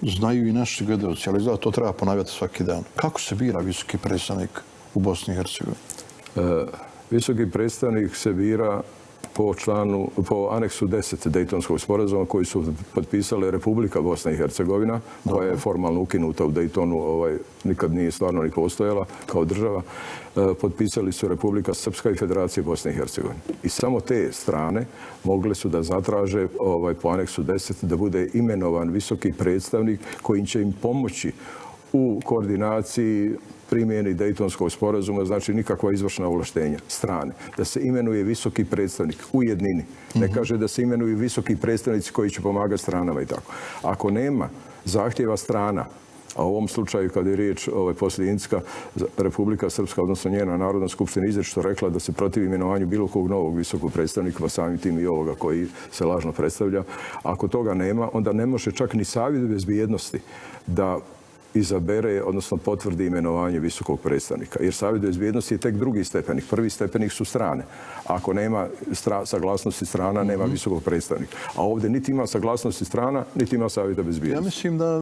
znaju i naši gledalci, ali zato to treba ponavljati svaki dan. Kako se bira visoki predstavnik u Bosni i Hercegovini? Visoki predstavnik se bira po aneksu 10 Dejtonskog sporazuma koji su potpisale Republika Bosna i Hercegovina, koja je formalno ukinuta u Dejtonu, nikad nije stvarno ni postojala kao država. Potpisali su Republika Srpska i Federacija Bosne i Hercegovine. I samo te strane mogle su da zatraže po aneksu 10 da bude imenovan visoki predstavnik koji će im pomoći u koordinaciji primjeni Dejtonskog sporazuma, znači nikakva izvršna ovlaštenja strane. Da se imenuje visoki predstavnik u jednini. Ne kaže da se imenuju visoki predstavnici koji će pomagati stranama i tako. Ako nema zahtjeva strana, a u ovom slučaju kad je riječ poslije Incka, Republika Srpska, odnosno njena Narodna skupština izričito rekla da se protivi imenovanju bilo kog novog visokog predstavnika, pa samim tim i ovoga koji se lažno predstavlja. Ako toga nema, onda ne može čak ni Savjet bezbjednosti da izabere, odnosno potvrdi imenovanje visokog predstavnika. Jer Savjet bezbjednosti je tek drugi stepenik. Prvi stepenik su strane. Ako nema saglasnosti strana, nema visokog predstavnika. A ovdje niti ima saglasnosti strana, niti ima Savjeta bezbjednosti. Ja mislim da